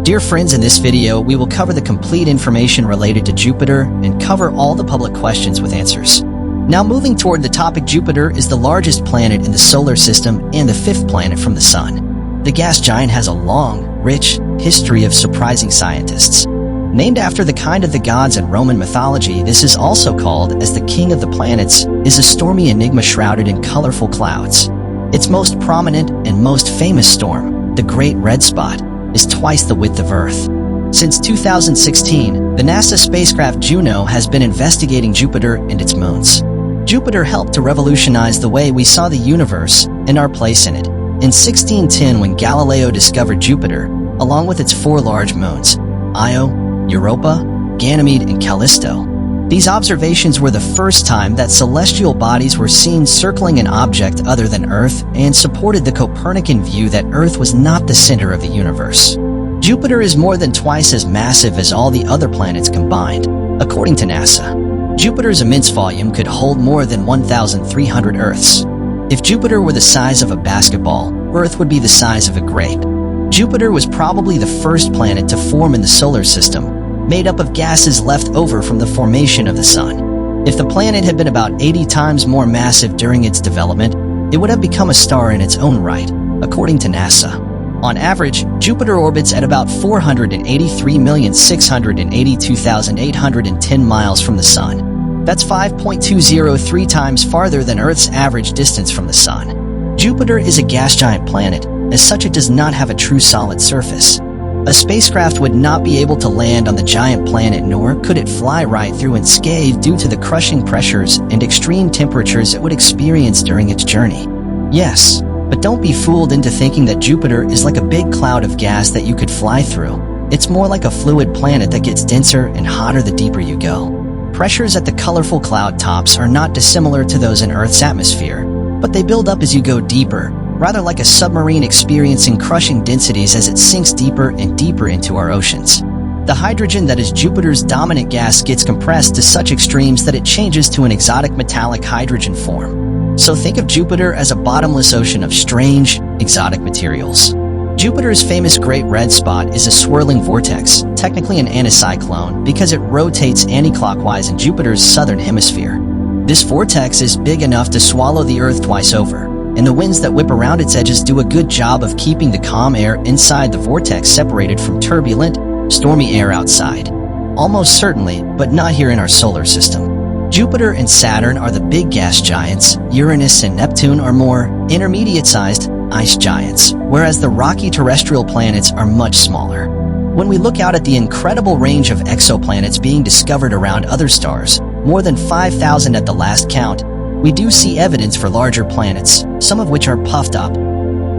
Dear friends, in this video, we will cover the complete information related to Jupiter and cover all the public questions with answers. Now moving toward the topic, Jupiter is the largest planet in the solar system and the fifth planet from the Sun. The gas giant has a long, rich history of surprising scientists. Named after the kind of the gods in Roman mythology, this is also called as the king of the planets, is a stormy enigma shrouded in colorful clouds. Its most prominent and most famous storm, the Great Red Spot, is twice the width of Earth. Since 2016, the NASA spacecraft Juno has been investigating Jupiter and its moons. Jupiter helped to revolutionize the way we saw the universe and our place in it. In 1610, when Galileo discovered Jupiter, along with its four large moons, Io, Europa, Ganymede, and Callisto. These observations were the first time that celestial bodies were seen circling an object other than Earth and supported the Copernican view that Earth was not the center of the universe. Jupiter is more than twice as massive as all the other planets combined, according to NASA. Jupiter's immense volume could hold more than 1,300 Earths. If Jupiter were the size of a basketball, Earth would be the size of a grape. Jupiter was probably the first planet to form in the solar system, made up of gases left over from the formation of the Sun. If the planet had been about 80 times more massive during its development, it would have become a star in its own right, according to NASA. On average, Jupiter orbits at about 483,682,810 miles from the Sun. That's 5.203 times farther than Earth's average distance from the Sun. Jupiter is a gas giant planet. As such, it does not have a true solid surface. A spacecraft would not be able to land on the giant planet, nor could it fly right through unscathed due to the crushing pressures and extreme temperatures it would experience during its journey. Yes, but don't be fooled into thinking that Jupiter is like a big cloud of gas that you could fly through. It's more like a fluid planet that gets denser and hotter the deeper you go. Pressures at the colorful cloud tops are not dissimilar to those in Earth's atmosphere, but they build up as you go deeper, rather like a submarine experiencing crushing densities as it sinks deeper and deeper into our oceans. The hydrogen that is Jupiter's dominant gas gets compressed to such extremes that it changes to an exotic metallic hydrogen form. So think of Jupiter as a bottomless ocean of strange, exotic materials. Jupiter's famous Great Red Spot is a swirling vortex, technically an anticyclone, because it rotates anticlockwise in Jupiter's southern hemisphere. This vortex is big enough to swallow the Earth twice over, and the winds that whip around its edges do a good job of keeping the calm air inside the vortex separated from turbulent, stormy air outside. Almost certainly, but not here in our solar system. Jupiter and Saturn are the big gas giants. Uranus and Neptune are more intermediate-sized ice giants, whereas the rocky terrestrial planets are much smaller. When we look out at the incredible range of exoplanets being discovered around other stars, more than 5,000 at the last count, we do see evidence for larger planets, some of which are puffed up,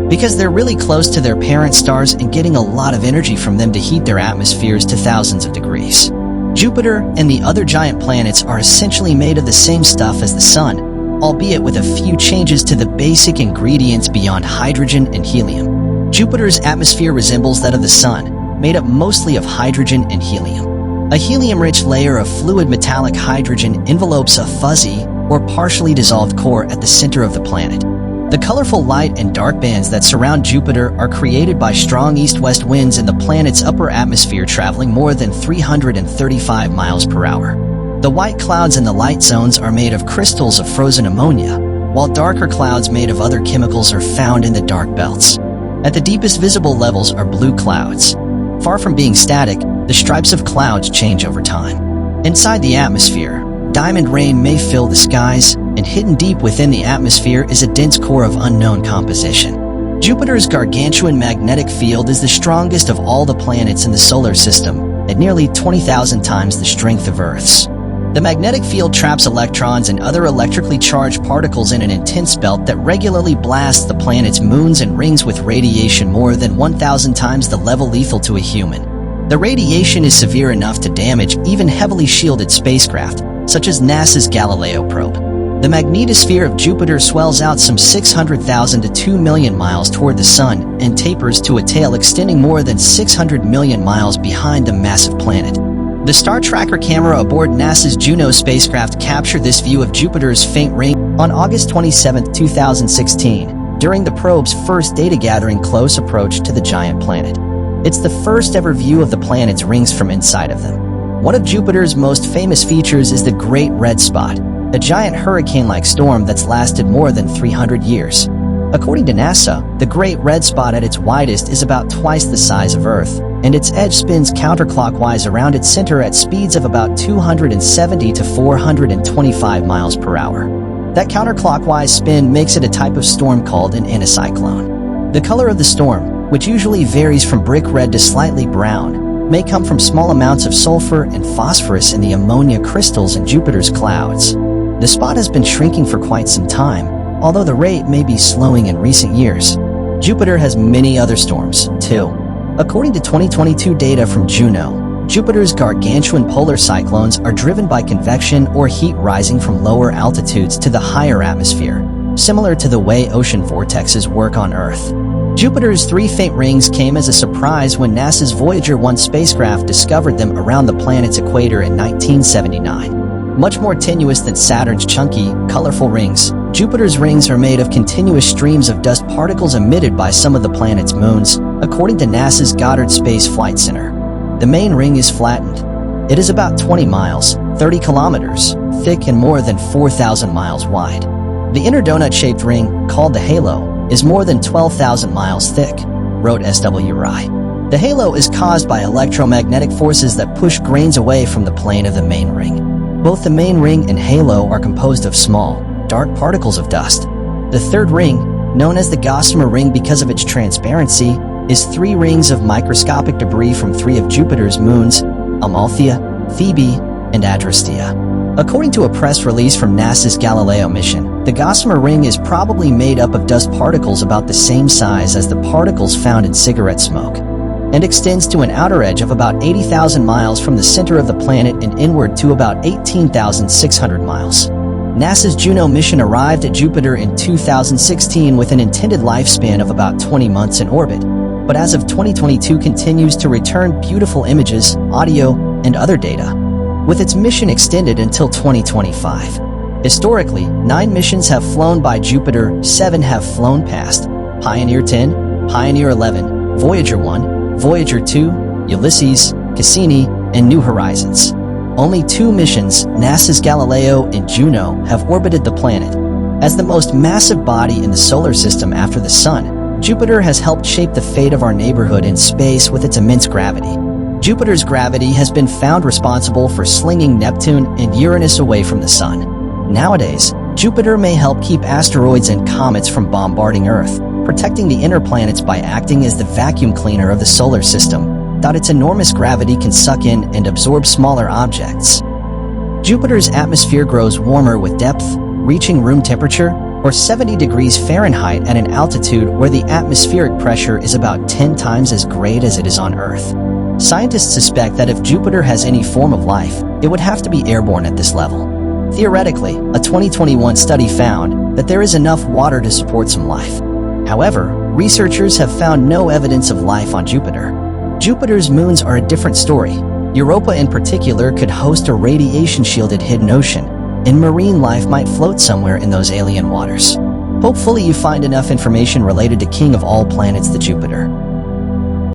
because they're really close to their parent stars and getting a lot of energy from them to heat their atmospheres to thousands of degrees. Jupiter and the other giant planets are essentially made of the same stuff as the Sun, albeit with a few changes to the basic ingredients beyond hydrogen and helium. Jupiter's atmosphere resembles that of the Sun, made up mostly of hydrogen and helium. A helium-rich layer of fluid metallic hydrogen envelopes a fuzzy, or partially dissolved core at the center of the planet. The colorful light and dark bands that surround Jupiter are created by strong east-west winds in the planet's upper atmosphere traveling more than 335 miles per hour. The white clouds in the light zones are made of crystals of frozen ammonia, while darker clouds made of other chemicals are found in the dark belts. At the deepest visible levels are blue clouds. Far from being static, the stripes of clouds change over time. Inside the atmosphere, diamond rain may fill the skies, and hidden deep within the atmosphere is a dense core of unknown composition. Jupiter's gargantuan magnetic field is the strongest of all the planets in the solar system, at nearly 20,000 times the strength of Earth's. The magnetic field traps electrons and other electrically charged particles in an intense belt that regularly blasts the planet's moons and rings with radiation more than 1,000 times the level lethal to a human. The radiation is severe enough to damage even heavily shielded spacecraft, such as NASA's Galileo probe. The magnetosphere of Jupiter swells out some 600,000 to 2 million miles toward the Sun and tapers to a tail extending more than 600 million miles behind the massive planet. The Star Tracker camera aboard NASA's Juno spacecraft captured this view of Jupiter's faint ring on August 27, 2016, during the probe's first data-gathering close approach to the giant planet. It's the first ever view of the planet's rings from inside of them. One of Jupiter's most famous features is the Great Red Spot, a giant hurricane-like storm that's lasted more than 300 years. According to NASA, the Great Red Spot at its widest is about twice the size of Earth, and its edge spins counterclockwise around its center at speeds of about 270 to 425 miles per hour. That counterclockwise spin makes it a type of storm called an anticyclone. The color of the storm, which usually varies from brick red to slightly brown, may come from small amounts of sulfur and phosphorus in the ammonia crystals in Jupiter's clouds. The spot has been shrinking for quite some time, although the rate may be slowing in recent years. Jupiter has many other storms, too. According to 2022 data from Juno, Jupiter's gargantuan polar cyclones are driven by convection or heat rising from lower altitudes to the higher atmosphere, similar to the way ocean vortexes work on Earth. Jupiter's 3 faint rings came as a surprise when NASA's Voyager 1 spacecraft discovered them around the planet's equator in 1979. Much more tenuous than Saturn's chunky, colorful rings, Jupiter's rings are made of continuous streams of dust particles emitted by some of the planet's moons, according to NASA's Goddard Space Flight Center. The main ring is flattened. It is about 20 miles, 30 kilometers, thick and more than 4,000 miles wide. The inner donut-shaped ring, called the halo, is more than 12,000 miles thick, wrote SWRI. The halo is caused by electromagnetic forces that push grains away from the plane of the main ring. Both the main ring and halo are composed of small, dark particles of dust. The third ring, known as the Gossamer Ring because of its transparency, is 3 rings of microscopic debris from 3 of Jupiter's moons, Amalthea, Phoebe, and Adrastea. According to a press release from NASA's Galileo mission, the Gossamer Ring is probably made up of dust particles about the same size as the particles found in cigarette smoke, and extends to an outer edge of about 80,000 miles from the center of the planet and inward to about 18,600 miles. NASA's Juno mission arrived at Jupiter in 2016 with an intended lifespan of about 20 months in orbit, but as of 2022 continues to return beautiful images, audio, and other data, with its mission extended until 2025. Historically, 9 missions have flown by Jupiter, 7 have flown past: Pioneer 10, Pioneer 11, Voyager 1, Voyager 2, Ulysses, Cassini, and New Horizons. Only 2 missions, NASA's Galileo and Juno, have orbited the planet. As the most massive body in the solar system after the Sun, Jupiter has helped shape the fate of our neighborhood in space with its immense gravity. Jupiter's gravity has been found responsible for slinging Neptune and Uranus away from the Sun. Nowadays, Jupiter may help keep asteroids and comets from bombarding Earth, protecting the inner planets by acting as the vacuum cleaner of the solar system. Its enormous gravity can suck in and absorb smaller objects. Jupiter's atmosphere grows warmer with depth, reaching room temperature, or 70 degrees Fahrenheit at an altitude where the atmospheric pressure is about 10 times as great as it is on Earth. Scientists suspect that if Jupiter has any form of life, it would have to be airborne at this level. Theoretically, a 2021 study found that there is enough water to support some life. However, researchers have found no evidence of life on Jupiter. Jupiter's moons are a different story. Europa in particular could host a radiation-shielded hidden ocean, and marine life might float somewhere in those alien waters. Hopefully you find enough information related to King of all planets, the Jupiter.